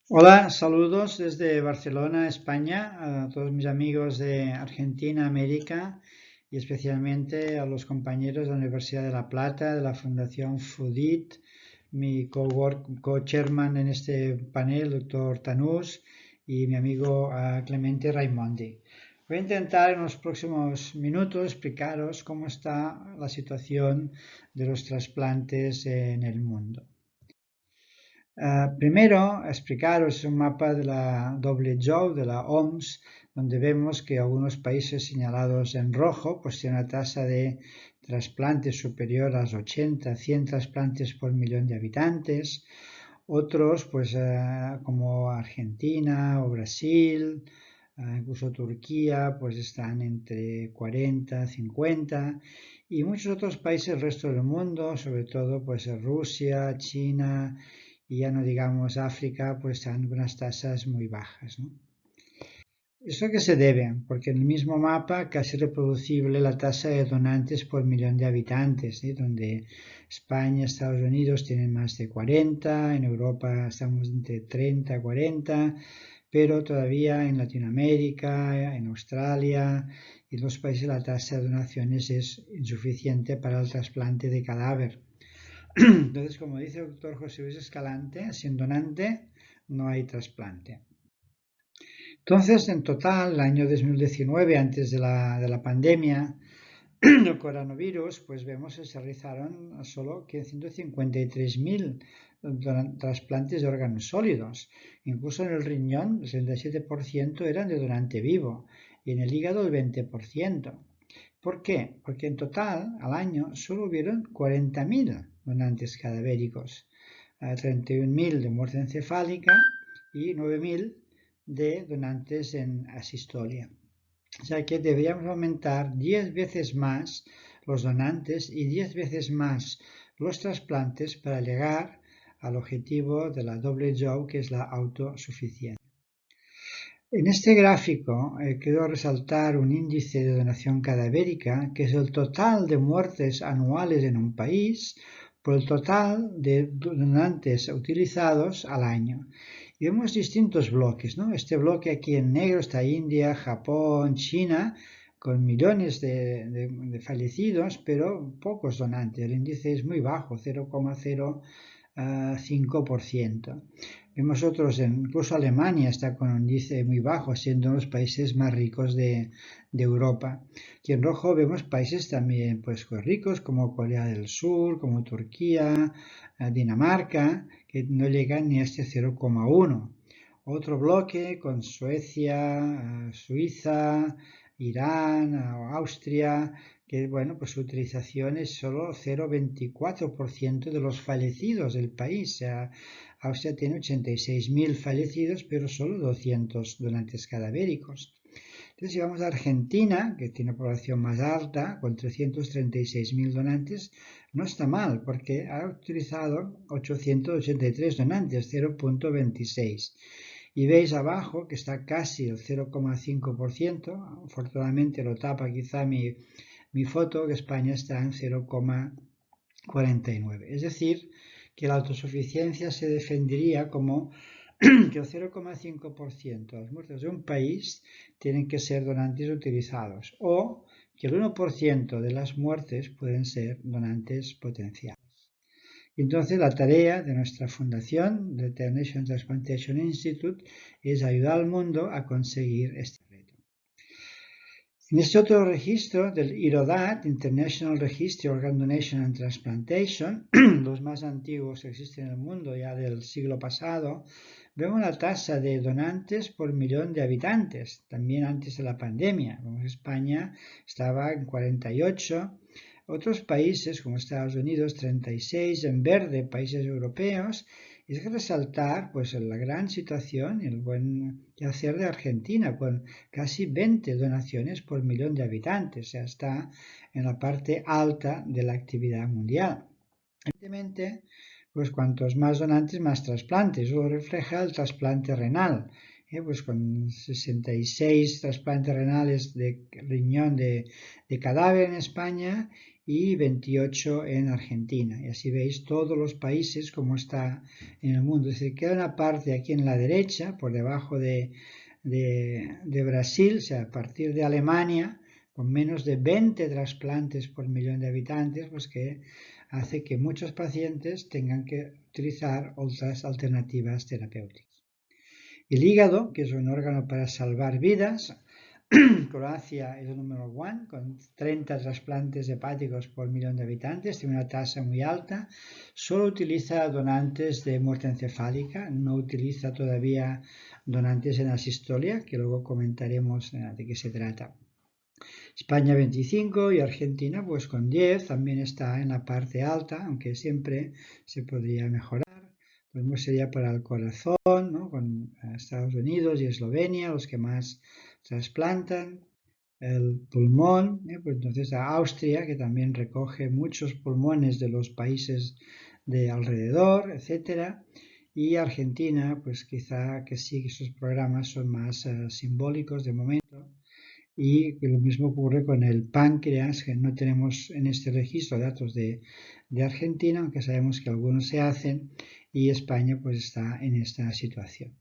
Hola, saludos desde Barcelona, España, a todos mis amigos de Argentina, América y especialmente a los compañeros de la Universidad de La Plata, de la Fundación FUDIT, mi co-chairman en este panel, doctor Tanús, y mi amigo Clemente Raimondi. Voy a intentar en los próximos minutos explicaros cómo está la situación de los trasplantes en el mundo. Primero, explicaros un mapa de la WHO, de la OMS, donde vemos que algunos países señalados en rojo pues tienen una tasa de trasplantes superior a los 80, 100 trasplantes por millón de habitantes. Otros, pues como Argentina o Brasil, incluso Turquía, pues están entre 40, 50 y muchos otros países del resto del mundo, sobre todo pues Rusia, China y ya no digamos África, pues están unas tasas muy bajas, ¿no? ¿Eso a qué se debe? Porque en el mismo mapa casi reproducible la tasa de donantes por millón de habitantes, ¿sí? Donde España, Estados Unidos tienen más de 40, en Europa estamos entre 30 y 40, pero todavía en Latinoamérica, en Australia y en los países la tasa de donaciones es insuficiente para el trasplante de cadáver. Entonces, como dice el doctor José Luis Escalante, sin donante no hay trasplante. Entonces, en total, el año 2019, antes de la pandemia del coronavirus, pues vemos que se realizaron solo 153.000 trasplantes de órganos sólidos. Incluso en el riñón, el 67% eran de donante vivo y en el hígado el 20%. ¿Por qué? Porque en total, al año, solo hubieron 40.000 donantes cadavéricos, 31.000 de muerte encefálica y 9.000 de donantes en asistolia. O sea que deberíamos aumentar 10 veces más los donantes y 10 veces más los trasplantes para llegar al objetivo de la WHO, que es la autosuficiencia. En este gráfico quiero resaltar un índice de donación cadavérica, que es el total de muertes anuales en un país por el total de donantes utilizados al año. Y vemos distintos bloques, ¿no? Este bloque aquí en negro está India, Japón, China, con millones de fallecidos, pero pocos donantes. El índice es muy bajo, 0,05%. Vemos otros, incluso Alemania está con un índice muy bajo, siendo uno de los países más ricos de Europa. Y en rojo vemos países también pues ricos como Corea del Sur, como Turquía, Dinamarca, que no llegan ni a este 0,1. Otro bloque con Suecia, Suiza, Irán, Austria, que bueno, pues su utilización es solo 0,24% de los fallecidos del país. O sea, Austria tiene 86.000 fallecidos, pero solo 200 donantes cadavéricos. Entonces, si vamos a Argentina, que tiene una población más alta, con 336.000 donantes, no está mal, porque ha utilizado 883 donantes, 0,26. Y veis abajo que está casi el 0,5%, afortunadamente lo tapa quizá mi foto, que España está en 0,49. Es decir, que la autosuficiencia se defendería como que el 0,5% de las muertes de un país tienen que ser donantes utilizados o que el 1% de las muertes pueden ser donantes potenciales. Y entonces la tarea de nuestra fundación, The International Transplantation Institute, es ayudar al mundo a conseguir este reto. En este otro registro del IRODAT, International Registry Organ Donation and Transplantation, los más antiguos que existen en el mundo ya del siglo pasado, vemos la tasa de donantes por millón de habitantes, también antes de la pandemia. España estaba en 48, otros países como Estados Unidos 36, en verde países europeos. Y es que resaltar pues la gran situación y el buen hacer de Argentina con casi 20 donaciones por millón de habitantes, o sea, está en la parte alta de la actividad mundial. Evidentemente, pues cuantos más donantes, más trasplantes. Eso lo refleja el trasplante renal. Pues con 66 trasplantes renales de riñón de cadáver en España y 28 en Argentina. Y así veis todos los países como está en el mundo. Es decir, queda una parte aquí en la derecha, por debajo de Brasil, o sea, a partir de Alemania, con menos de 20 trasplantes por millón de habitantes, pues que hace que muchos pacientes tengan que utilizar otras alternativas terapéuticas. El hígado, que es un órgano para salvar vidas, Croacia es el número 1, con 30 trasplantes hepáticos por millón de habitantes, tiene una tasa muy alta. Solo utiliza donantes de muerte encefálica, no utiliza todavía donantes en asistolia, que luego comentaremos de qué se trata. España 25 y Argentina pues con 10, también está en la parte alta, aunque siempre se podría mejorar. Lo mismo sería para el corazón, ¿no? Con Estados Unidos y Eslovenia, los que más trasplantan. El pulmón, pues entonces a Austria, que también recoge muchos pulmones de los países de alrededor, etcétera. Y Argentina, pues quizá que sí que esos programas son más simbólicos de momento. Y lo mismo ocurre con el páncreas, que no tenemos en este registro datos de Argentina, aunque sabemos que algunos se hacen, y España pues está en esta situación.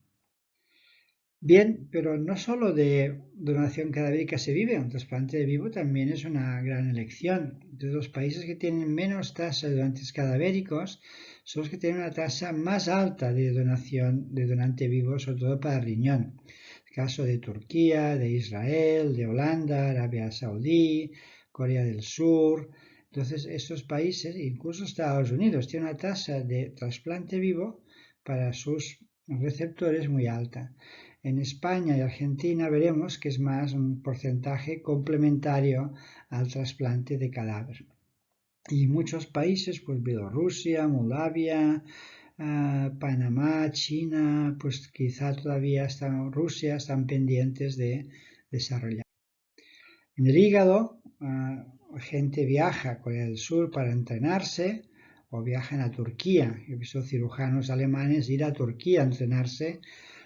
Bien, pero no solo de donación cadavérica se vive, un trasplante de vivo también es una gran elección. De los países que tienen menos tasa de donantes cadavéricos son los que tienen una tasa más alta de donación de donante vivo, sobre todo para riñón. El caso de Turquía, de Israel, de Holanda, Arabia Saudí, Corea del Sur. Entonces, estos países, incluso Estados Unidos, tienen una tasa de trasplante vivo para sus receptores muy alta. En España y Argentina veremos que es más un porcentaje complementario al trasplante de cadáver. Y muchos países, pues Bielorrusia, Moldavia, Panamá, China, pues quizá todavía Rusia están pendientes de desarrollar. En el hígado, gente viaja a Corea del Sur para entrenarse o viajan a Turquía. He visto cirujanos alemanes ir a Turquía a entrenarse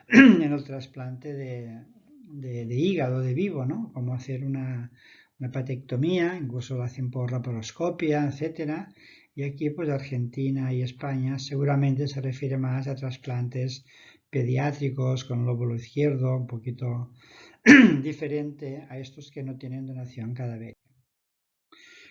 en el trasplante de hígado de vivo, ¿no? Como hacer una hepatectomía, incluso lo hacen por laparoscopia, etcétera. Y aquí, pues Argentina y España seguramente se refiere más a trasplantes pediátricos con lóbulo izquierdo, un poquito diferente a estos que no tienen donación cadavérica.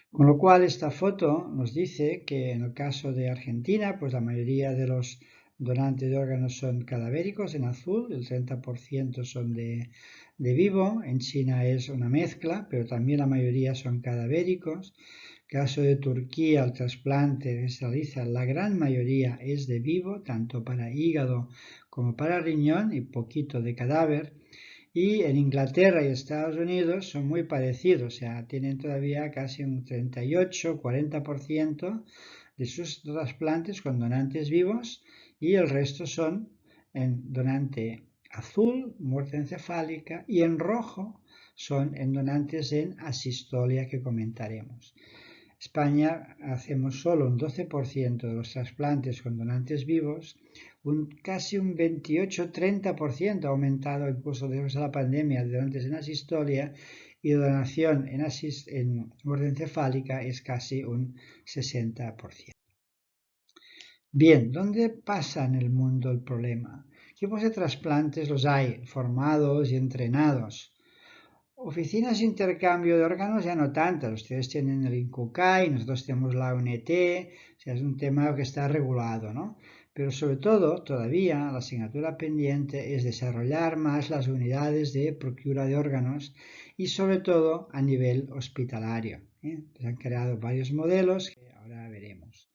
Con lo cual, esta foto nos dice que en el caso de Argentina, pues la mayoría de los donantes de órganos son cadavéricos en azul, el 30% son de vivo. En China es una mezcla, pero también la mayoría son cadavéricos. En el caso de Turquía, el trasplante que se realiza, la gran mayoría es de vivo, tanto para hígado como para riñón y poquito de cadáver. Y en Inglaterra y Estados Unidos son muy parecidos, o sea, tienen todavía casi un 38-40% de sus trasplantes con donantes vivos y el resto son en donante azul, muerte encefálica, y en rojo son en donantes en asistolia, que comentaremos. España hacemos solo un 12% de los trasplantes con donantes vivos, casi un 28-30% ha aumentado incluso después de la pandemia de donantes en asistolia, y donación en muerte encefálica es casi un 60%. Bien, ¿dónde pasa en el mundo el problema? ¿Qué tipos de trasplantes los hay formados y entrenados? Oficinas de intercambio de órganos ya no tantas. Ustedes tienen el INCUCAI, nosotros tenemos la UNT, o sea, es un tema que está regulado, ¿no? Pero sobre todo, todavía la asignatura pendiente es desarrollar más las unidades de procura de órganos y sobre todo a nivel hospitalario. Se han creado varios modelos que ahora veremos.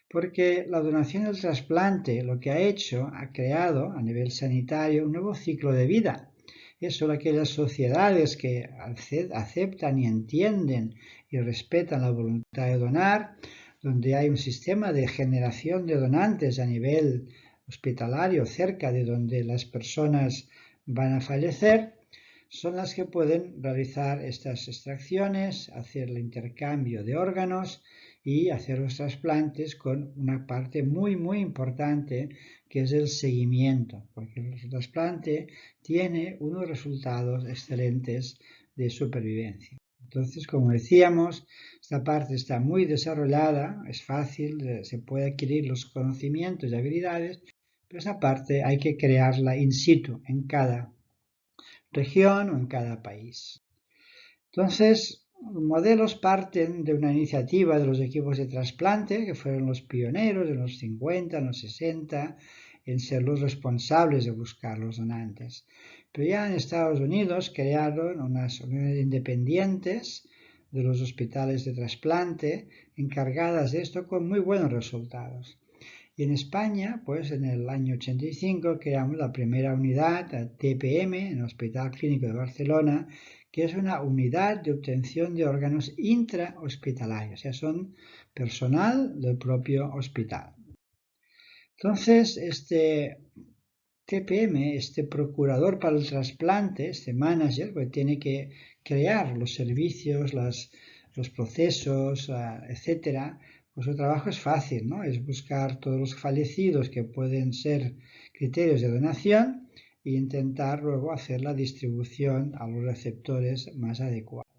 Porque la donación del trasplante lo que ha hecho, ha creado a nivel sanitario un nuevo ciclo de vida. Es solo aquellas sociedades que aceptan y entienden y respetan la voluntad de donar, donde hay un sistema de generación de donantes a nivel hospitalario cerca de donde las personas van a fallecer, son las que pueden realizar estas extracciones, hacer el intercambio de órganos y hacer los trasplantes con una parte muy importante que es el seguimiento, porque el trasplante tiene unos resultados excelentes de supervivencia. Entonces, como decíamos, esta parte está muy desarrollada, es fácil, se puede adquirir los conocimientos y habilidades, pero esa parte hay que crearla in situ, en cada región o en cada país. Entonces, los modelos parten de una iniciativa de los equipos de trasplante, que fueron los pioneros en los 50, en los 60, en ser los responsables de buscar los donantes. Pero ya en Estados Unidos crearon unas unidades independientes de los hospitales de trasplante encargadas de esto con muy buenos resultados. Y en España, pues en el año 85 creamos la primera unidad, TPM, en el Hospital Clínico de Barcelona, que es una unidad de obtención de órganos intrahospitalarios, o sea, son personal del propio hospital. Entonces, este TPM, este procurador para el trasplante, este manager, pues tiene que crear los servicios, los procesos, etcétera. Pues su trabajo es fácil, ¿no? Es buscar todos los fallecidos que pueden ser criterios de donación e intentar luego hacer la distribución a los receptores más adecuados.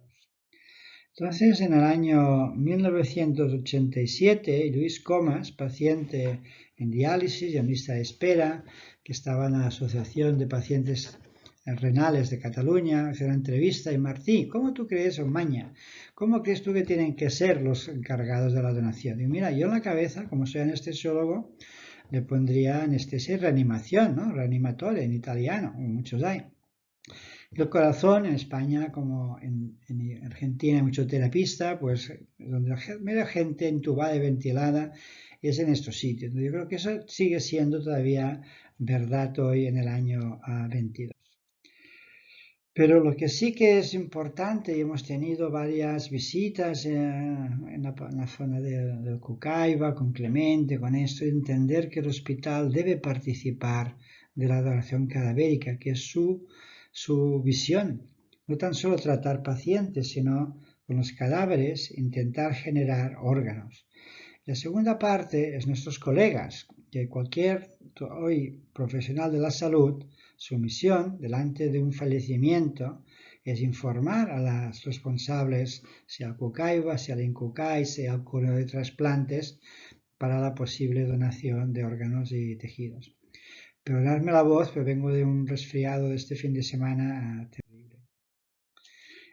Entonces, en el año 1987, Luis Comas, paciente en diálisis y en lista de espera, que estaba en la Asociación de Pacientes Renales de Cataluña, hace una entrevista y Martí, ¿cómo tú crees, Omaña? ¿Cómo crees tú que tienen que ser los encargados de la donación? Y mira, yo en la cabeza, como soy anestesiólogo, le pondría anestesia y reanimación, ¿no? Reanimatore en italiano, muchos hay. El corazón en España, como en Argentina, hay mucho terapista, pues donde la gente entubada y ventilada es en estos sitios. Yo creo que eso sigue siendo todavía verdad hoy en el año 22. Pero lo que sí que es importante, y hemos tenido varias visitas en la zona del Cucaiba, con Clemente, con esto, entender que el hospital debe participar de la donación cadavérica, que es su visión. No tan solo tratar pacientes, sino con los cadáveres intentar generar órganos. La segunda parte es nuestros colegas, que cualquier hoy profesional de la salud, su misión delante de un fallecimiento es informar a los responsables, sea el Cucaiba, sea el Incucay, sea el curo de trasplantes, para la posible donación de órganos y tejidos. Perdonadme la voz, pero vengo de un resfriado de este fin de semana terrible.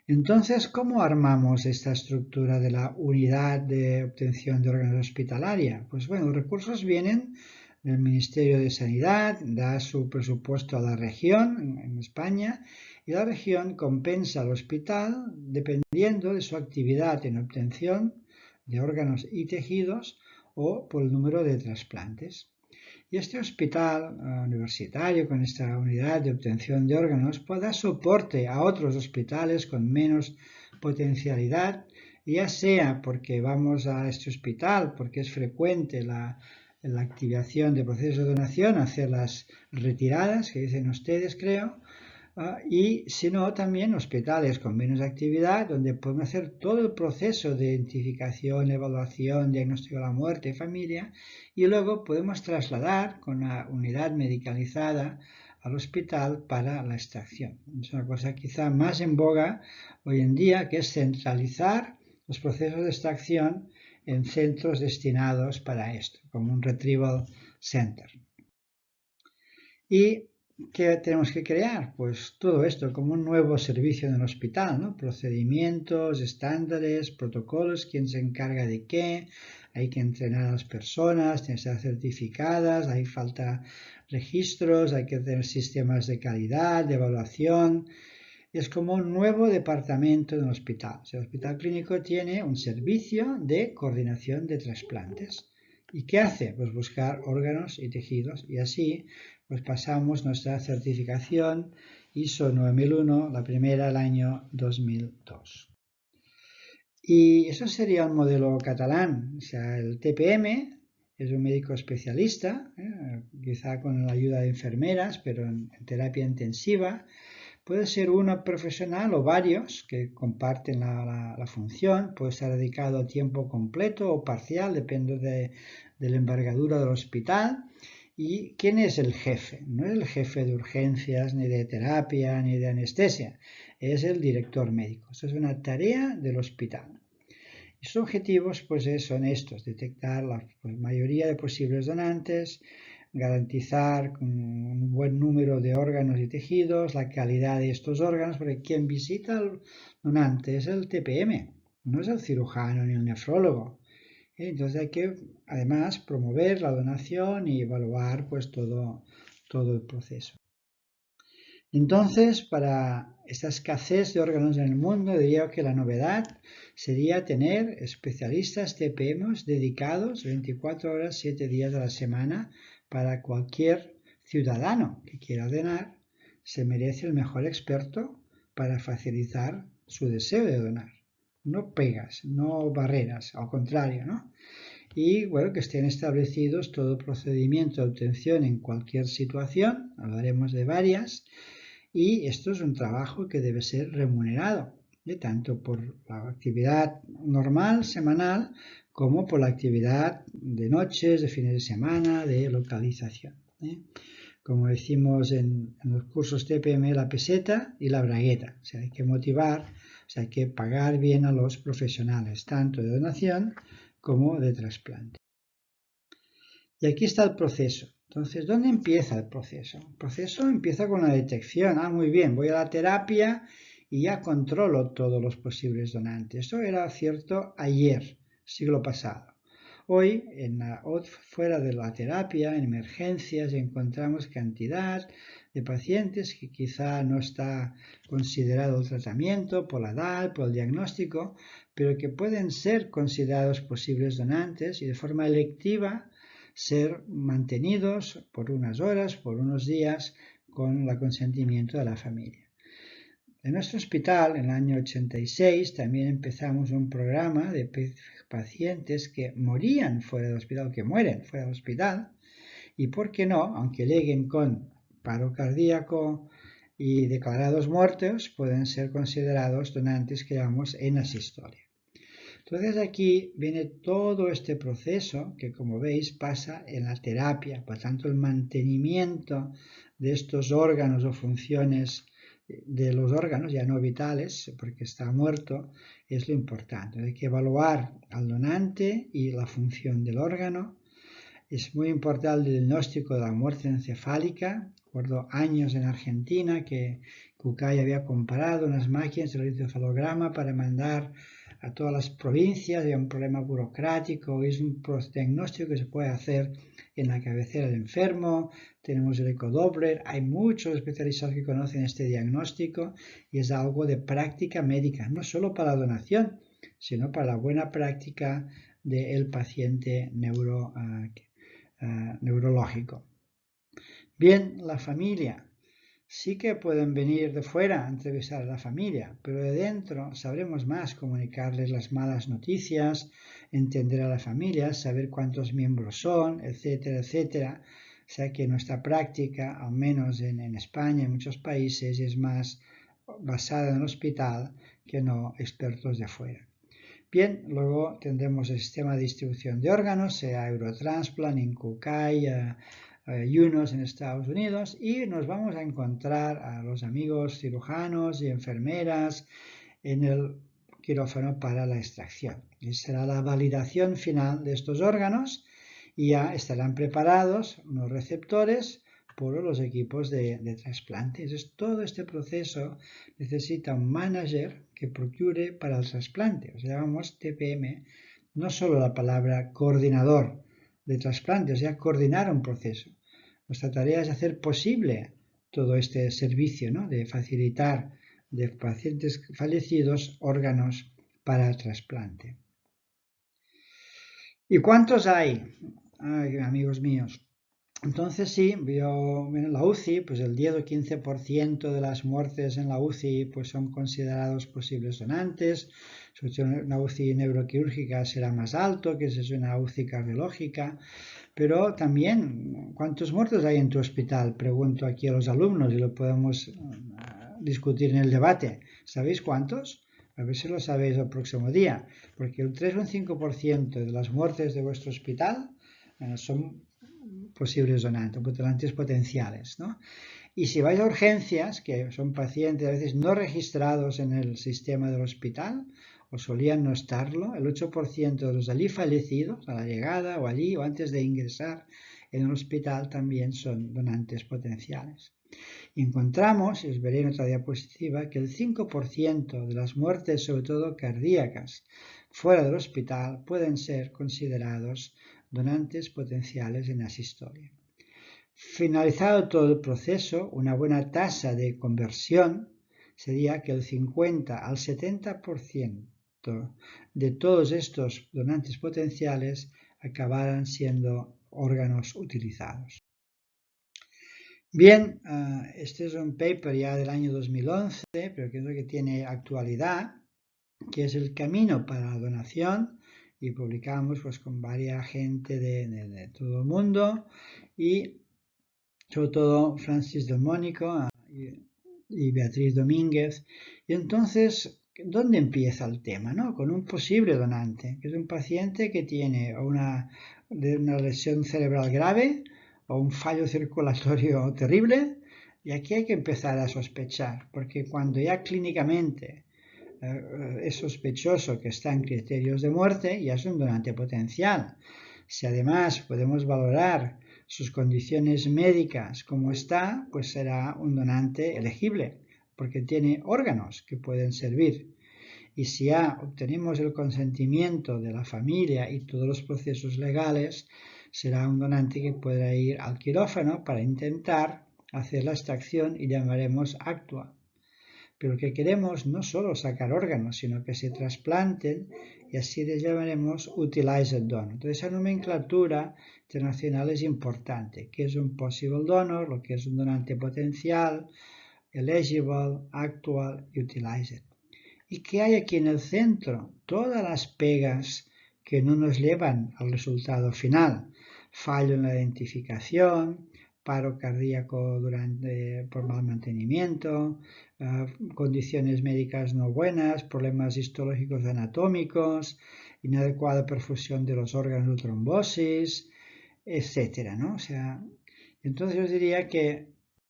Entonces, ¿cómo armamos esta estructura de la unidad de obtención de órganos hospitalaria? Pues bueno, los recursos vienen del Ministerio de Sanidad, da su presupuesto a la región en España y la región compensa al hospital dependiendo de su actividad en obtención de órganos y tejidos o por el número de trasplantes. Y este hospital universitario con esta unidad de obtención de órganos puede dar soporte a otros hospitales con menos potencialidad, ya sea porque vamos a este hospital, porque es frecuente la activación de procesos de donación, hacer las retiradas que dicen ustedes, creo, y sino también hospitales con menos actividad donde podemos hacer todo el proceso de identificación, evaluación, diagnóstico de la muerte, familia, y luego podemos trasladar con la unidad medicalizada al hospital para la extracción. Es una cosa quizá más en boga hoy en día, que es centralizar los procesos de extracción en centros destinados para esto, como un retrieval center. Y ¿qué tenemos que crear? Pues todo esto como un nuevo servicio en el hospital, ¿no? Procedimientos, estándares, protocolos, quién se encarga de qué, hay que entrenar a las personas, tienen que estar certificadas, hay falta registros, hay que tener sistemas de calidad, de evaluación. Es como un nuevo departamento en el hospital. El hospital clínico tiene un servicio de coordinación de trasplantes. ¿Y qué hace? Pues buscar órganos y tejidos y así pues pasamos nuestra certificación ISO 9001, la primera el año 2002. Y eso sería un modelo catalán, o sea, el TPM es un médico especialista, quizá con la ayuda de enfermeras, pero en terapia intensiva. Puede ser uno profesional o varios que comparten la función, puede estar dedicado a tiempo completo o parcial, depende de la envergadura del hospital. ¿Y quién es el jefe? No es el jefe de urgencias, ni de terapia, ni de anestesia. Es el director médico. Eso es una tarea del hospital. Y sus objetivos son estos: detectar la mayoría de posibles donantes, garantizar un buen número de órganos y tejidos, la calidad de estos órganos, porque quien visita al donante es el TPM, no es el cirujano ni el nefrólogo. Entonces hay que además promover la donación y evaluar todo el proceso. Entonces, para esta escasez de órganos en el mundo, diría que la novedad sería tener especialistas TPMs dedicados 24 horas, 7 días a la semana para cualquier ciudadano que quiera donar. Se merece el mejor experto para facilitar su deseo de donar. No pegas, no barreras, al contrario, ¿no? Y bueno, que estén establecidos todo procedimiento de obtención en cualquier situación, hablaremos de varias, y esto es un trabajo que debe ser remunerado, tanto por la actividad normal, semanal, como por la actividad de noches, de fines de semana, de localización. Como decimos en los cursos TPM, la peseta y la bragueta. O sea, hay que motivar, o sea, hay que pagar bien a los profesionales, tanto de donación como de trasplante. Y aquí está el proceso. Entonces, ¿dónde empieza el proceso? El proceso empieza con la detección. Muy bien, voy a la terapia y ya controlo todos los posibles donantes. Esto era cierto ayer, siglo pasado. Hoy, fuera de la terapia, en emergencias, encontramos cantidad de pacientes que quizá no está considerado el tratamiento por la edad, por el diagnóstico, pero que pueden ser considerados posibles donantes y de forma electiva ser mantenidos por unas horas, por unos días, con el consentimiento de la familia. En nuestro hospital, en el año 86, también empezamos un programa de pacientes que morían fuera del hospital, que mueren fuera del hospital, y por qué no, aunque lleguen con paro cardíaco y declarados muertos, pueden ser considerados donantes que llamamos en asistolia. Entonces aquí viene todo este proceso que, como veis, pasa en la terapia. Por tanto, el mantenimiento de estos órganos o funciones de los órganos ya no vitales, porque está muerto, es lo importante. Hay que evaluar al donante y la función del órgano. Es muy importante el diagnóstico de la muerte encefálica. Recuerdo años en Argentina que Kukai había comparado unas máquinas de electroencefalograma para mandar a todas las provincias. Había un problema burocrático. Es un diagnóstico que se puede hacer en la cabecera del enfermo. Tenemos el ecodoppler. Hay muchos especialistas que conocen este diagnóstico y es algo de práctica médica, no solo para la donación, sino para la buena práctica del paciente neurológico. Bien, la familia. Sí que pueden venir de fuera a entrevistar a la familia, pero de dentro sabremos más, comunicarles las malas noticias, entender a la familia, saber cuántos miembros son, etcétera, etcétera. O sea que nuestra práctica, al menos en España y en muchos países, es más basada en el hospital que no expertos de fuera. Bien, luego tendremos el sistema de distribución de órganos, sea Eurotransplant, Incucay, UNOS en Estados Unidos, y nos vamos a encontrar a los amigos cirujanos y enfermeras en el quirófano para la extracción. Y será la validación final de estos órganos y ya estarán preparados los receptores por los equipos de trasplante. Entonces, todo este proceso necesita un manager que procure para el trasplante. O sea, llamamos TPM, no solo la palabra coordinador de trasplante, o sea, coordinar un proceso. Nuestra tarea es hacer posible todo este servicio, ¿no?, de facilitar de pacientes fallecidos órganos para el trasplante. ¿Y cuántos hay? Amigos míos. Entonces sí, en la UCI, pues el 10 o 15% de las muertes en la UCI pues son considerados posibles donantes. Una UCI neuroquirúrgica será más alto que si es una UCI cardiológica. Pero también, ¿cuántos muertos hay en tu hospital? Pregunto aquí a los alumnos y lo podemos discutir en el debate. ¿Sabéis cuántos? A ver si lo sabéis el próximo día. Porque un 3 o un 5% de las muertes de vuestro hospital son posibles donantes potenciales, ¿no? Y si vais a urgencias, que son pacientes a veces no registrados en el sistema del hospital, o solían no estarlo, el 8% de los allí fallecidos a la llegada o allí o antes de ingresar en el hospital también son donantes potenciales. Y encontramos, y os veré en otra diapositiva, que el 5% de las muertes, sobre todo cardíacas, fuera del hospital pueden ser considerados donantes potenciales en asistolia. Finalizado todo el proceso, una buena tasa de conversión sería que el 50 al 70% de todos estos donantes potenciales acabaran siendo órganos utilizados. Bien, este es un paper ya del año 2011, pero creo que tiene actualidad, que es el camino para la donación, y publicamos pues con varias gente de todo el mundo, y sobre todo Francis Del Mónico y Beatriz Domínguez. Y entonces, ¿dónde empieza el tema? ¿No? Con un posible donante, que es un paciente que tiene una lesión cerebral grave o un fallo circulatorio terrible, y aquí hay que empezar a sospechar, porque cuando ya clínicamente es sospechoso que está en criterios de muerte, ya es un donante potencial. Si además podemos valorar sus condiciones médicas como está, pues será un donante elegible, porque tiene órganos que pueden servir. Y si ya obtenemos el consentimiento de la familia y todos los procesos legales, será un donante que podrá ir al quirófano para intentar hacer la extracción y llamaremos actua. Pero que queremos no solo sacar órganos, sino que se trasplanten, y así les llamaremos utilized donor. Entonces esa nomenclatura internacional es importante, que es un possible donor, lo que es un donante potencial, eligible, actual y utilized. ¿Y qué hay aquí en el centro? Todas las pegas que no nos llevan al resultado final. Fallo en la identificación, paro cardíaco por mal mantenimiento, condiciones médicas no buenas, problemas histológicos anatómicos, inadecuada perfusión de los órganos de trombosis, etcétera, ¿no? O sea, entonces yo diría que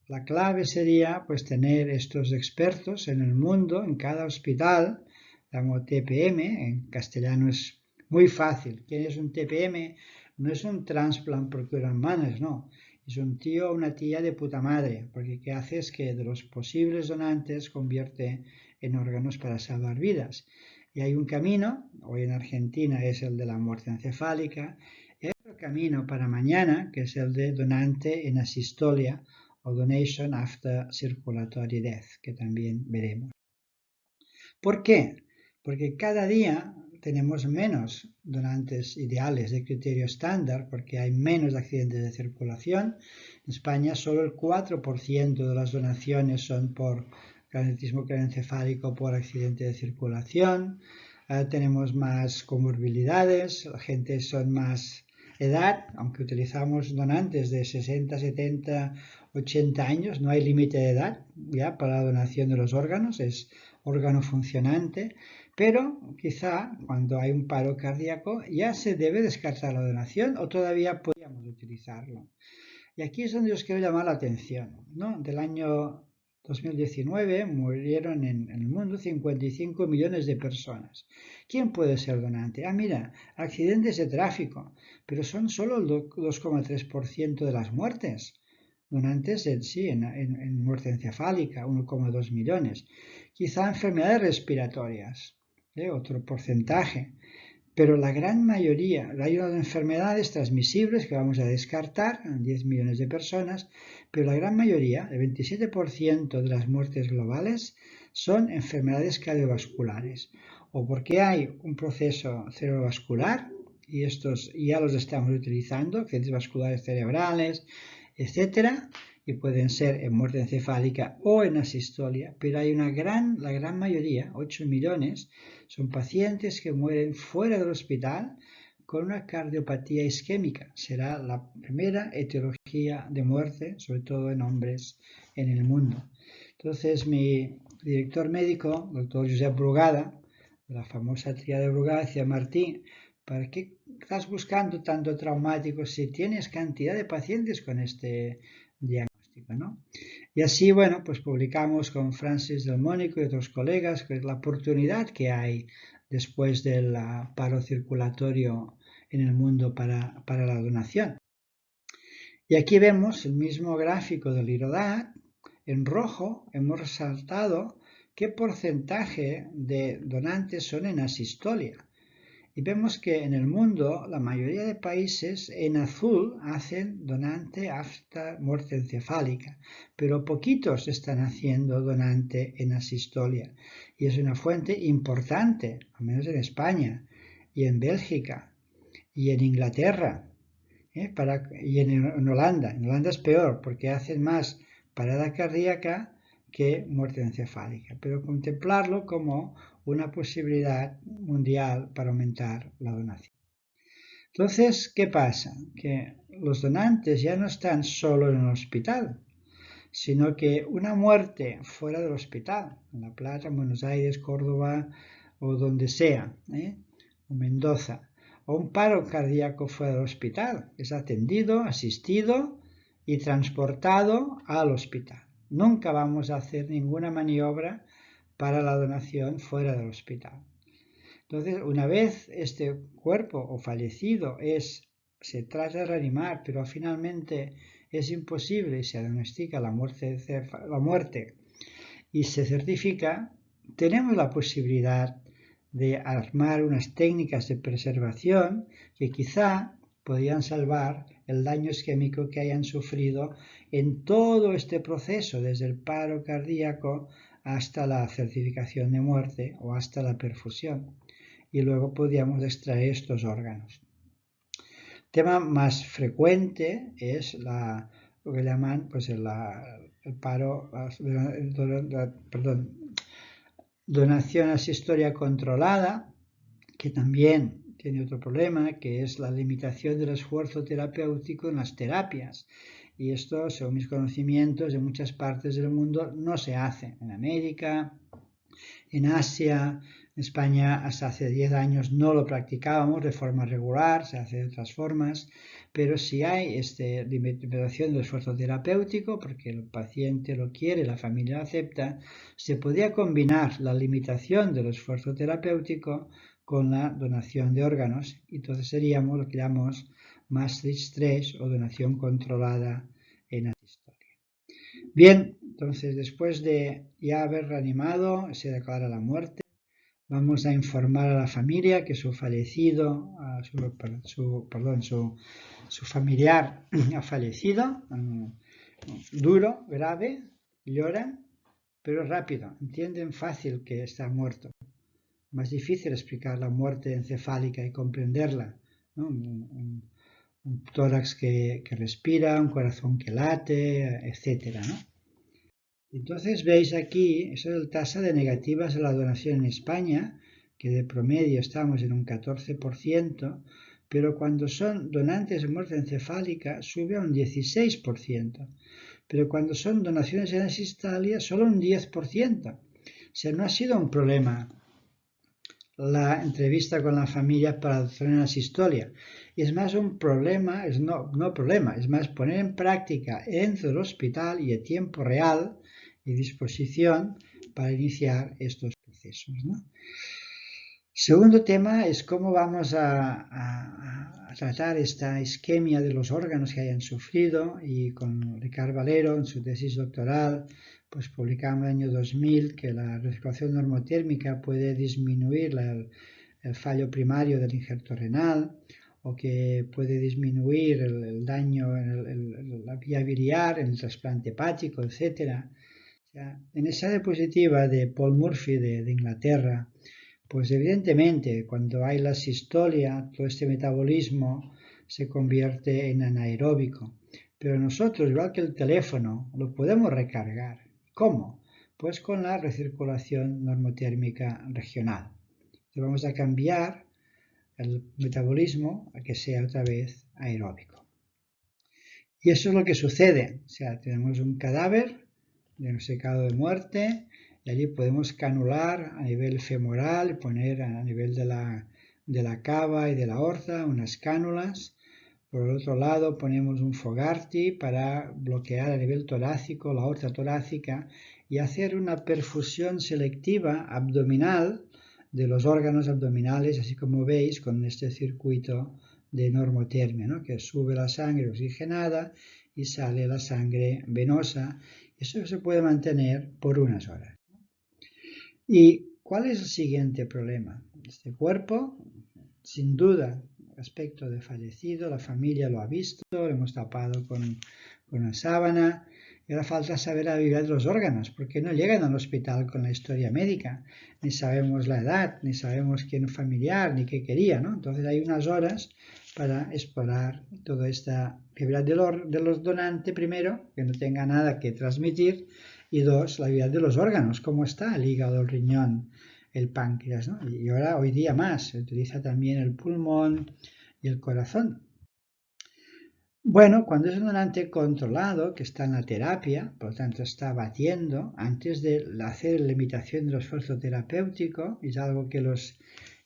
la clave sería pues tener estos expertos en el mundo, en cada hospital, llamo TPM, en castellano es muy fácil. ¿Quién es un TPM? No es un transplant por curar manos, no. Es un tío o una tía de puta madre, porque ¿qué hace? Es que de los posibles donantes convierte en órganos para salvar vidas. Y hay un camino, hoy en Argentina es el de la muerte encefálica, y hay otro camino para mañana, que es el de donante en asistolia, o donation after circulatory death, que también veremos. ¿Por qué? Porque cada día tenemos menos donantes ideales de criterio estándar, porque hay menos accidentes de circulación. En España solo el 4% de las donaciones son por cateterismo craneoencefálico por accidente de circulación. Tenemos más comorbilidades, la gente son más edad, aunque utilizamos donantes de 60, 70, 80 años, no hay límite de edad ya para la donación de los órganos, es órgano funcionante, pero quizá cuando hay un paro cardíaco ya se debe descartar la donación o todavía podríamos utilizarlo. Y aquí es donde os quiero llamar la atención, ¿no? Del año 2019 murieron en el mundo 55 millones de personas. ¿Quién puede ser donante? Mira, accidentes de tráfico, pero son solo el 2,3% de las muertes. Donantes en muerte encefálica, 1,2 millones. Quizá enfermedades respiratorias, otro porcentaje. Pero la gran mayoría, hay unas enfermedades transmisibles que vamos a descartar, 10 millones de personas, pero la gran mayoría, el 27% de las muertes globales, son enfermedades cardiovasculares, o porque hay un proceso cerebrovascular, y estos ya los estamos utilizando, accidentes vasculares cerebrales, etcétera, y pueden ser en muerte encefálica o en asistolia, pero hay la gran mayoría, 8 millones, son pacientes que mueren fuera del hospital con una cardiopatía isquémica. Será la primera etiología de muerte, sobre todo en hombres en el mundo. Entonces mi director médico, doctor Josep Brugada, de la famosa tríada de Brugada, decía: Martí, ¿Para qué estás buscando tanto traumático si tienes cantidad de pacientes con este diagnóstico, ¿no? Y así, bueno, pues publicamos con Francis Del Mónico y otros colegas que es la oportunidad que hay después del paro circulatorio en el mundo para la donación. Y aquí vemos el mismo gráfico del IRODAC. En rojo hemos resaltado qué porcentaje de donantes son en asistolia. Y vemos que en el mundo la mayoría de países en azul hacen donante hasta muerte encefálica, pero poquitos están haciendo donante en asistolia. Y es una fuente importante, al menos en España y en Bélgica y en Inglaterra. Y en Holanda. En Holanda es peor porque hacen más parada cardíaca que muerte encefálica, pero contemplarlo como una posibilidad mundial para aumentar la donación. Entonces, ¿qué pasa? Que los donantes ya no están solo en el hospital, sino que una muerte fuera del hospital, en La Plata, en Buenos Aires, Córdoba o donde sea, o Mendoza, o un paro cardíaco fuera del hospital, es atendido, asistido y transportado al hospital. Nunca vamos a hacer ninguna maniobra para la donación fuera del hospital. Entonces, una vez este cuerpo o fallecido se trata de reanimar, pero finalmente es imposible y se diagnostica la muerte y se certifica, tenemos la posibilidad de armar unas técnicas de preservación que quizá podrían salvar el daño isquémico que hayan sufrido en todo este proceso, desde el paro cardíaco hasta la certificación de muerte o hasta la perfusión. Y luego podríamos extraer estos órganos. El tema más frecuente es lo que llaman pues el paro, donación asistolia controlada, que también tiene otro problema, que es la limitación del esfuerzo terapéutico en las terapias. Y esto, según mis conocimientos, en muchas partes del mundo no se hace. En América, en Asia, en España hasta hace 10 años no lo practicábamos de forma regular, se hace de otras formas, pero si hay limitación del esfuerzo terapéutico, porque el paciente lo quiere, la familia lo acepta, se podría combinar la limitación del esfuerzo terapéutico con la donación de órganos, y entonces seríamos lo que llamamos matrix 3 o donación controlada en asistolia. Bien, entonces después de ya haber reanimado, se declara la muerte. Vamos a informar a la familia que su fallecido, su familiar ha fallecido, duro, grave, lloran, pero rápido, entienden fácil que está muerto. Más difícil explicar la muerte encefálica y comprenderla, ¿no? Un tórax que respira, un corazón que late, etcétera, ¿no? Entonces veis aquí, eso es el tasa de negativas de la donación en España, que de promedio estamos en un 14%, pero cuando son donantes de muerte encefálica sube a un 16%, pero cuando son donaciones en asistolia solo un 10%. O sea, no ha sido un problema la entrevista con la familia para donación en asistolia. Es más un problema, es más poner en práctica dentro del hospital y a tiempo real y disposición para iniciar estos procesos, ¿no? Segundo tema es cómo vamos a tratar esta isquemia de los órganos que hayan sufrido, y con Ricard Valero en su tesis doctoral pues publicamos en el año 2000 que la recirculación normotérmica puede disminuir el fallo primario del injerto renal, o que puede disminuir el daño en la vía biliar, en el trasplante hepático, etc. O sea, en esa diapositiva de Paul Murphy de Inglaterra, pues evidentemente cuando hay la sistolia, todo este metabolismo se convierte en anaeróbico. Pero nosotros, igual que el teléfono, lo podemos recargar. ¿Cómo? Pues con la recirculación normotérmica regional. Entonces vamos a cambiar el metabolismo a que sea otra vez aeróbico. Y eso es lo que sucede. O sea, tenemos un cadáver diagnosticado de muerte, y allí podemos canular a nivel femoral, poner a nivel de de la cava y de la aorta, unas cánulas. Por el otro lado ponemos un Fogarty para bloquear a nivel torácico la aorta torácica y hacer una perfusión selectiva abdominal de los órganos abdominales, así como veis con este circuito de normotermia, ¿no? Que sube la sangre oxigenada y sale la sangre venosa. Eso se puede mantener por unas horas. ¿Y cuál es el siguiente problema? Este cuerpo, sin duda, aspecto de fallecido, la familia lo ha visto, lo hemos tapado con una sábana, y ahora falta saber la vitalidad de los órganos, porque no llegan al hospital con la historia médica, ni sabemos la edad, ni sabemos quién es familiar, ni qué quería, ¿no? Entonces hay unas horas para explorar toda esta vitalidad de los donantes, primero, que no tenga nada que transmitir, y dos, la vitalidad de los órganos, cómo está el hígado, el riñón, el páncreas, ¿no? Y ahora, hoy día más, se utiliza también el pulmón y el corazón. Bueno, cuando es un donante controlado, que está en la terapia, por lo tanto está batiendo, antes de hacer la limitación del esfuerzo terapéutico, es algo que los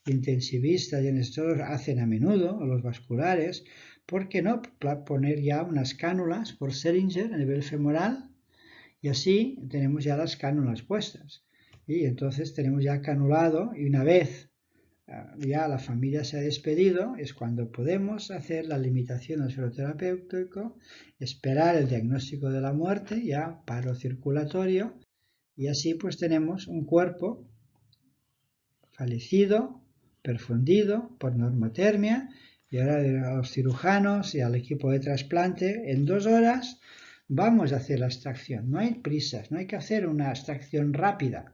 intensivistas y anestesiólogos hacen a menudo, o los vasculares, ¿por qué no poner ya unas cánulas por Seringer a nivel femoral? Y así tenemos ya las cánulas puestas. Y entonces tenemos ya canulado, y una vez ya la familia se ha despedido, es cuando podemos hacer la limitación del suelo terapéutico, esperar el diagnóstico de la muerte, ya paro circulatorio, y así pues tenemos un cuerpo fallecido, perfundido por normotermia, y ahora a los cirujanos y al equipo de trasplante, en 2 horas vamos a hacer la extracción. No hay prisas, no hay que hacer una extracción rápida.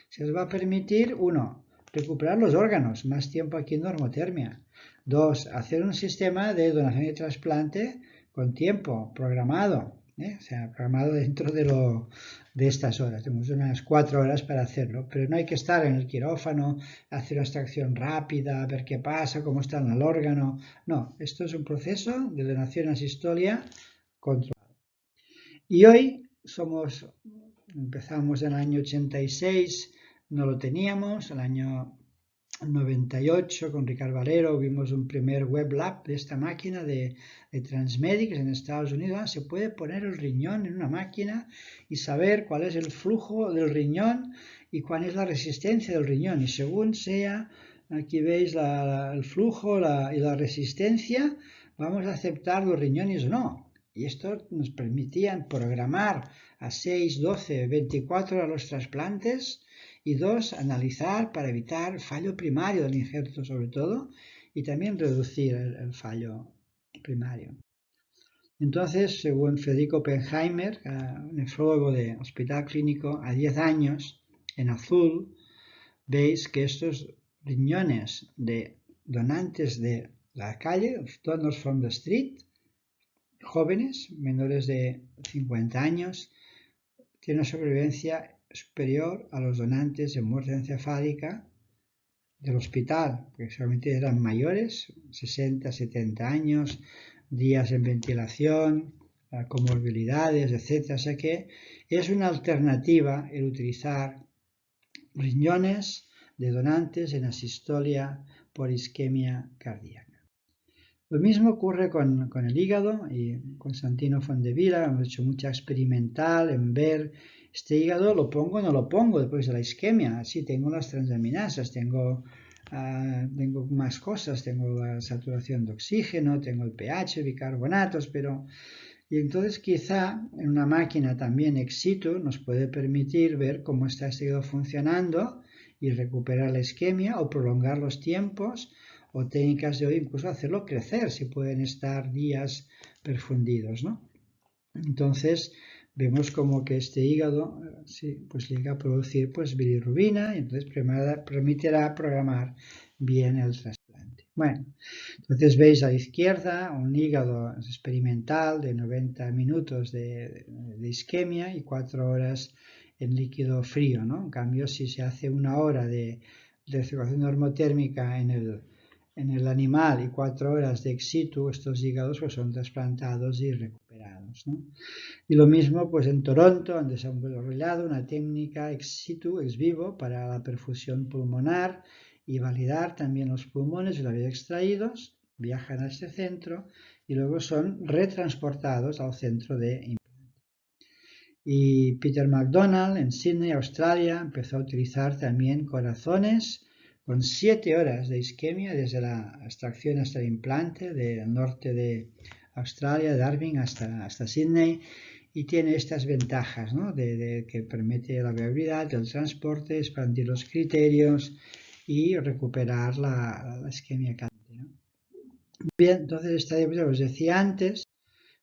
Se os va a permitir, 1, recuperar los órganos, más tiempo aquí en normotermia. 2, hacer un sistema de donación y trasplante con tiempo programado, o sea, programado dentro de estas horas. Tenemos unas 4 horas para hacerlo, pero no hay que estar en el quirófano, hacer una extracción rápida, ver qué pasa, cómo está en el órgano. No, esto es un proceso de donación asistolia controlado. Y hoy empezamos en el año 86, no lo teníamos, el año 98 con Ricard Valero vimos un primer web lab de esta máquina de Transmedics en Estados Unidos. Se puede poner el riñón en una máquina y saber cuál es el flujo del riñón y cuál es la resistencia del riñón. Y según sea, aquí veis el flujo y la resistencia, vamos a aceptar los riñones o no. Y esto nos permitía programar a 6, 12, 24 horas los trasplantes. Y 2, analizar para evitar fallo primario del injerto sobre todo y también reducir el fallo primario. Entonces, según Federico Oppenheimer, nefrólogo de Hospital Clínico, a 10 años, en azul, veis que estos riñones de donantes de la calle, donors from the street, jóvenes, menores de 50 años, tienen una sobrevivencia superior a los donantes de muerte encefálica del hospital, que solamente eran mayores, 60, 70 años, días en ventilación, comorbilidades, etc. O sea que es una alternativa el utilizar riñones de donantes en asistolia por isquemia cardíaca. Lo mismo ocurre con el hígado, y con Santino Fondevila hemos hecho mucha experimental en ver este hígado, lo pongo o no lo pongo después de la isquemia. Sí, tengo las transaminasas, tengo más cosas, tengo la saturación de oxígeno, tengo el pH, bicarbonatos, pero... Y entonces quizá en una máquina también ex situ nos puede permitir ver cómo está este hígado funcionando y recuperar la isquemia o prolongar los tiempos, o técnicas de hoy incluso hacerlo crecer si pueden estar días perfundidos, ¿no? Entonces vemos como que este hígado pues llega a producir pues bilirrubina y entonces permitirá programar bien el trasplante. Bueno, entonces veis a la izquierda un hígado experimental de 90 minutos de isquemia y 4 horas en líquido frío, ¿no? En cambio, si se hace 1 hora de circulación normotérmica en el animal y 4 horas de ex situ, estos hígados pues son trasplantados y recuperados, ¿no? Y lo mismo pues en Toronto han desarrollado una técnica ex situ, ex vivo, para la perfusión pulmonar y validar también los pulmones una vez extraídos, viajan a este centro y luego son retransportados al centro de implante. Y Peter MacDonald en Sydney, Australia, empezó a utilizar también corazones con 7 horas de isquemia desde la extracción hasta el implante del norte de Australia, Darwin hasta Sydney, y tiene estas ventajas, ¿no? de que permite la viabilidad, el transporte, expandir los criterios y recuperar la isquemia caliente, ¿no? Bien, entonces esta diapositiva os decía antes,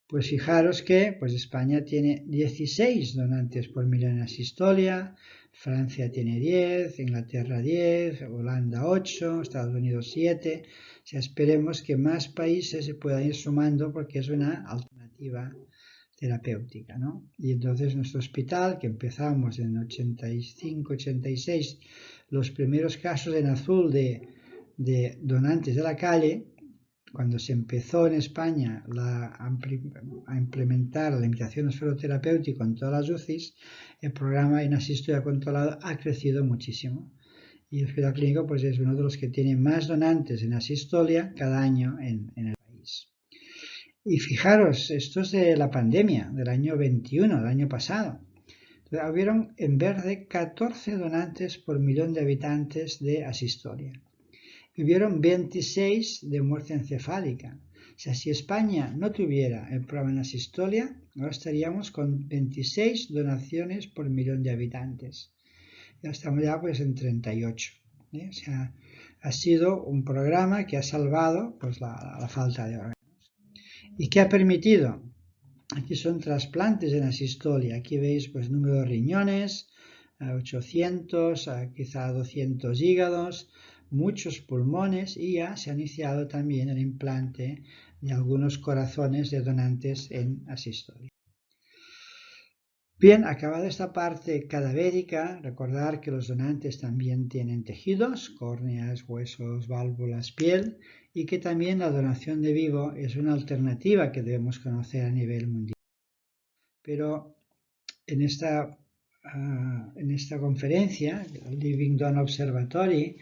pues fijaros que pues España tiene 16 donantes por millón en asistolia, Francia tiene 10, Inglaterra 10, Holanda 8, Estados Unidos 7. O sea, esperemos que más países se puedan ir sumando porque es una alternativa terapéutica, ¿no? Y entonces nuestro hospital, que empezamos en 85-86, los primeros casos en azul de donantes de la calle, cuando se empezó en España a implementar la limitación esferoterapéutica en todas las UCIs, el programa en asistolia controlado ha crecido muchísimo. Y el hospital clínico pues, es uno de los que tiene más donantes en asistolia cada año en el país. Y fijaros, esto es de la pandemia, del año 21, del año pasado. Entonces, hubieron en verde 14 donantes por millón de habitantes de asistolia. Hubieron 26 de muerte encefálica. O sea, si España no tuviera el programa en asistolia, ahora estaríamos con 26 donaciones por millón de habitantes. Ya estamos ya pues en 38. O sea, ha sido un programa que ha salvado pues, la falta de órganos. ¿Y qué ha permitido? Aquí son trasplantes en asistolia. Aquí veis pues número de riñones, 800, quizá 200 hígados, muchos pulmones, y ya se ha iniciado también el implante de algunos corazones de donantes en asistolia. Bien, acabada esta parte cadavérica, recordar que los donantes también tienen tejidos, córneas, huesos, válvulas, piel, y que también la donación de vivo es una alternativa que debemos conocer a nivel mundial. Pero en esta conferencia, el Living Donor Observatory,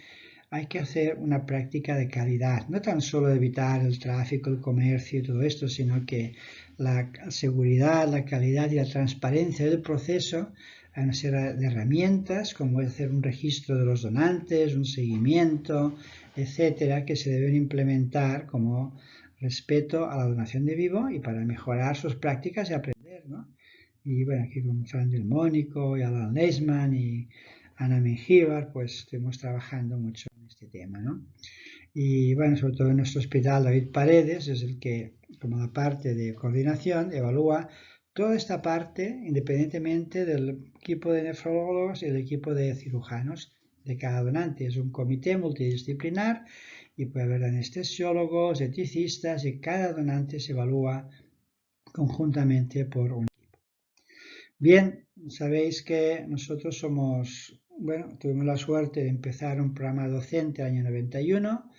hay que hacer una práctica de calidad, no tan solo evitar el tráfico, el comercio y todo esto, sino que la seguridad, la calidad y la transparencia del proceso hay una serie de herramientas, como hacer un registro de los donantes, un seguimiento, etcétera, que se deben implementar como respeto a la donación de vivo y para mejorar sus prácticas y aprender, ¿no? Y bueno, aquí con Fran Del Mónico y Alan Leisman y Ana Mengíbar, pues estuvimos trabajando mucho en este tema, ¿no? Y bueno, sobre todo en nuestro hospital, David Paredes es el que, como la parte de coordinación, evalúa toda esta parte independientemente del equipo de nefrólogos y el equipo de cirujanos de cada donante. Es un comité multidisciplinar y puede haber anestesiólogos, eticistas y cada donante se evalúa conjuntamente por un equipo. Bien, sabéis que nosotros tuvimos la suerte de empezar un programa docente el año 91.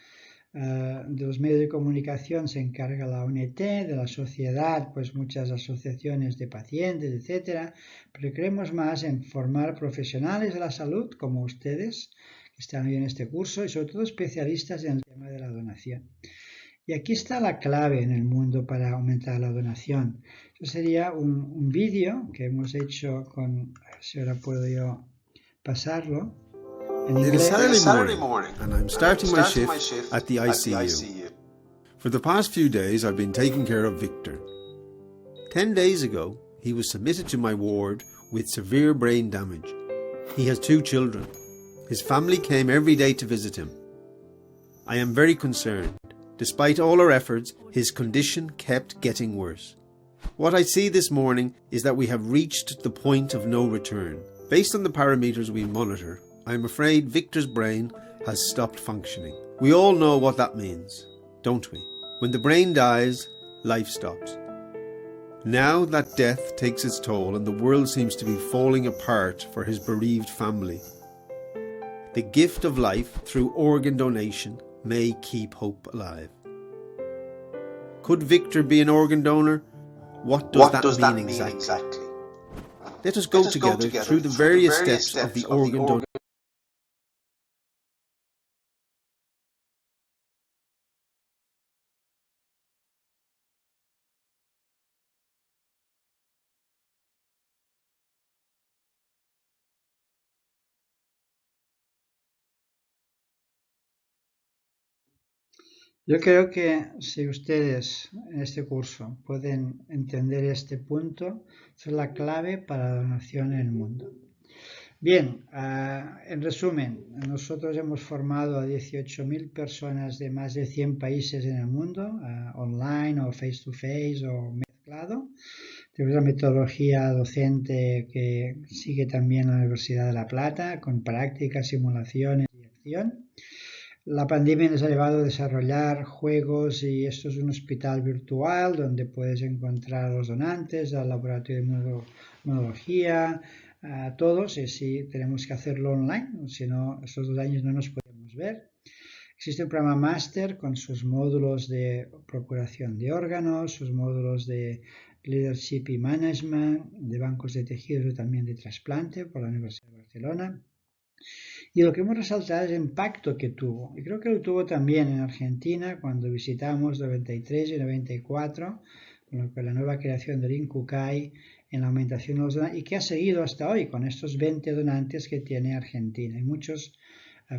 De los medios de comunicación se encarga la UNT, de la sociedad, pues muchas asociaciones de pacientes, etcétera, pero creemos más en formar profesionales de la salud, como ustedes, que están hoy en este curso, y sobre todo especialistas en el tema de la donación. Y aquí está la clave en el mundo para aumentar la donación. Esto sería un vídeo que hemos hecho con, a ver si ahora puedo yo pasarlo. It is Saturday morning, and I'm starting my shift at the ICU. For the past few days, I've been taking care of Victor. 10 days ago, he was submitted to my ward with severe brain damage. He has 2 children. His family came every day to visit him. I am very concerned. Despite all our efforts, his condition kept getting worse. What I see this morning is that we have reached the point of no return. Based on the parameters we monitor, I am afraid Victor's brain has stopped functioning. We all know what that means, don't we? When the brain dies, life stops. Now that death takes its toll and the world seems to be falling apart for his bereaved family, the gift of life through organ donation may keep hope alive. Could Victor be an organ donor? What does that mean exactly? Let us go together through the various steps of the organ donation. Yo creo que si ustedes en este curso pueden entender este punto, es la clave para la donación en el mundo. Bien, en resumen, nosotros hemos formado a 18.000 personas de más de 100 países en el mundo, online o face to face o mezclado. Tenemos la metodología docente que sigue también la Universidad de La Plata, con prácticas, simulaciones y acción. La pandemia nos ha llevado a desarrollar juegos y esto es un hospital virtual donde puedes encontrar a los donantes, al laboratorio de inmunología, a todos, y sí tenemos que hacerlo online, si no, estos 2 años no nos podemos ver. Existe un programa máster con sus módulos de procuración de órganos, sus módulos de leadership y management, de bancos de tejidos y también de trasplante por la Universidad de Barcelona. Y lo que hemos resaltado es el impacto que tuvo. Y creo que lo tuvo también en Argentina cuando visitamos 93 y 94, con la nueva creación del INCUCAI en la aumentación de los donantes, y que ha seguido hasta hoy con estos 20 donantes que tiene Argentina y muchos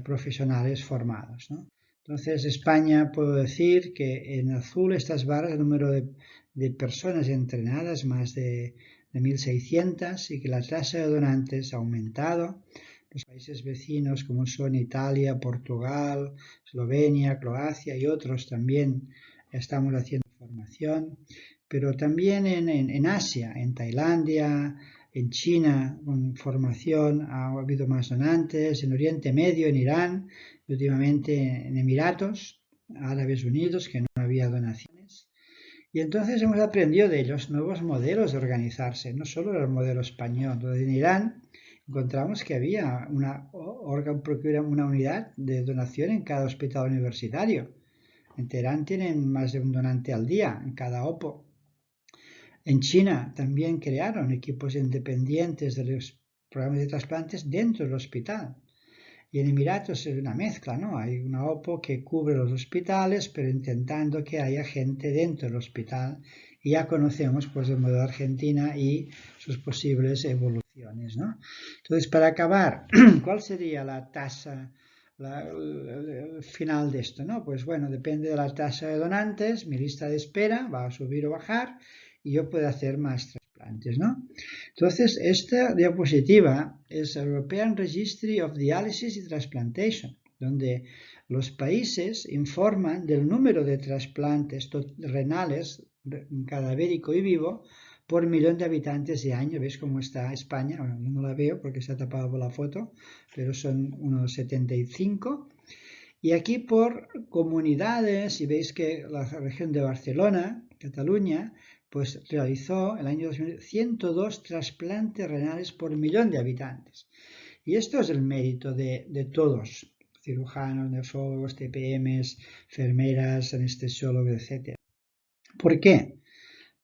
profesionales formados, ¿no? Entonces, España, puedo decir que en azul estas barras, el número de personas entrenadas, más de 1.600, y que la tasa de donantes ha aumentado. Los países vecinos como son Italia, Portugal, Eslovenia, Croacia y otros también estamos haciendo formación, pero también en Asia, en Tailandia, en China, con formación ha habido más donantes, en Oriente Medio, en Irán, y últimamente en Emiratos Árabes Unidos, que no había donaciones. Y entonces hemos aprendido de ellos nuevos modelos de organizarse, no solo el modelo español. Entonces, en Irán encontramos que había una unidad de donación en cada hospital universitario. En Teherán tienen más de un donante al día en cada OPO. En China también crearon equipos independientes de los programas de trasplantes dentro del hospital. Y en Emiratos es una mezcla, ¿no? Hay una OPO que cubre los hospitales, pero intentando que haya gente dentro del hospital. Y ya conocemos pues el modelo de Argentina y sus posibles evoluciones, ¿no? Entonces, para acabar, ¿cuál sería la tasa, el final de esto, ¿no? Pues bueno, depende de la tasa de donantes, mi lista de espera va a subir o bajar y yo puedo hacer más trasplantes, ¿no? Entonces, esta diapositiva es European Registry of Dialysis y Transplantation, donde los países informan del número de trasplantes renales, cadavérico y vivo, por millón de habitantes de año. ¿Ves cómo está España? Bueno, no la veo porque está tapado por la foto, pero son unos 75. Y aquí por comunidades, y veis que la región de Barcelona, Cataluña, pues realizó el año 2000 102 trasplantes renales por millón de habitantes. Y esto es el mérito de todos, cirujanos, nefrólogos, TPMs, enfermeras, anestesiólogos, etc. ¿Por qué?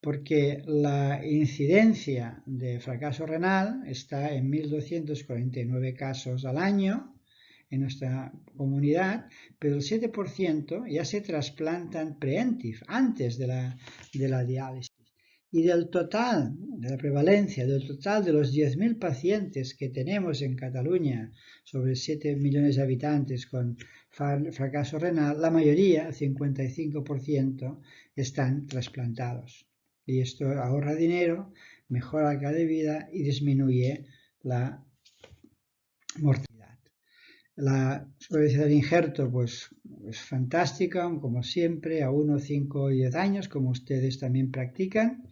Porque la incidencia de fracaso renal está en 1.249 casos al año en nuestra comunidad, pero el 7% ya se trasplantan preemptive, antes de la diálisis. Y del total, de la prevalencia, del total de los 10.000 pacientes que tenemos en Cataluña, sobre 7 millones de habitantes con fracaso renal, la mayoría, el 55%, están trasplantados. Y esto ahorra dinero, mejora la calidad de vida y disminuye la mortalidad. La supervivencia del injerto pues es fantástica, como siempre, a 1, 5 y 10 años, como ustedes también practican.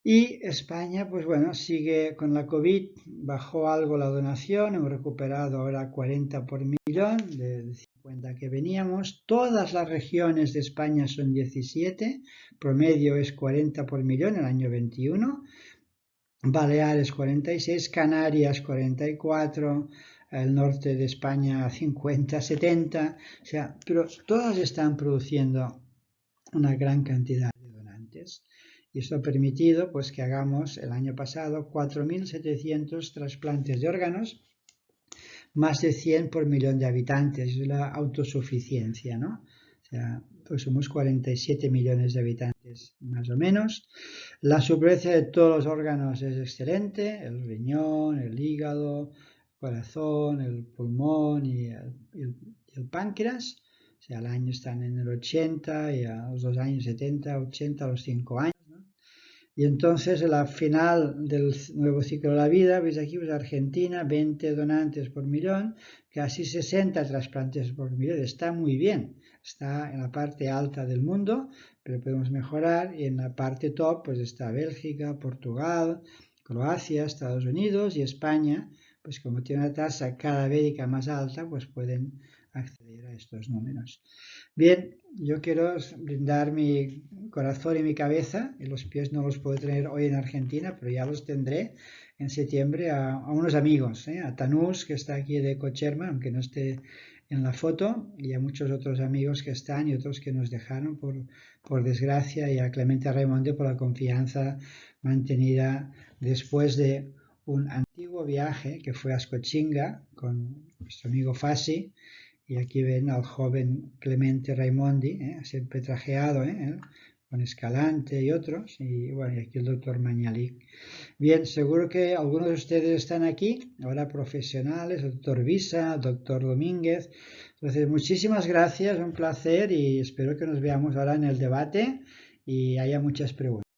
Y España, pues bueno, sigue con la COVID, bajó algo la donación, hemos recuperado ahora 40 por millón, de 50 que veníamos. Todas las regiones de España son 17, promedio es 40 por millón el año 21. Baleares 46, Canarias 44, el norte de España 50, 70, o sea, pero todas están produciendo una gran cantidad de donantes. Y esto ha permitido pues que hagamos el año pasado 4.700 trasplantes de órganos, más de 100 por millón de habitantes, es la autosuficiencia, ¿no? O sea, pues somos 47 millones de habitantes más o menos. La supervivencia de todos los órganos es excelente, el riñón, el hígado, el corazón, el pulmón y el páncreas. O sea, al año están en el 80 y a los 2 años 70, 80, a los 5 años, ¿no? Y entonces en la final del nuevo ciclo de la vida, veis aquí, pues Argentina, 20 donantes por millón, casi 60 trasplantes por millón, está muy bien, está en la parte alta del mundo, pero podemos mejorar, y en la parte top pues está Bélgica, Portugal, Croacia, Estados Unidos y España, pues como tiene una tasa cadavérica más alta, pues pueden acceder a estos números. Bien, yo quiero brindar mi corazón y mi cabeza, y los pies no los puedo tener hoy en Argentina, pero ya los tendré en septiembre a unos amigos, a Tanús, que está aquí de Cocherma, aunque no esté en la foto, y a muchos otros amigos que están y otros que nos dejaron por desgracia, y a Clemente Raimondi por la confianza mantenida después de un antiguo viaje que fue a Scochinga con nuestro amigo Fassi. Y aquí ven al joven Clemente Raimondi, siempre trajeado, con Escalante y otros, y bueno, y aquí el doctor Mañalic. Bien, seguro que algunos de ustedes están aquí, ahora profesionales, el doctor Visa, el doctor Domínguez. Entonces, muchísimas gracias, un placer, y espero que nos veamos ahora en el debate y haya muchas preguntas.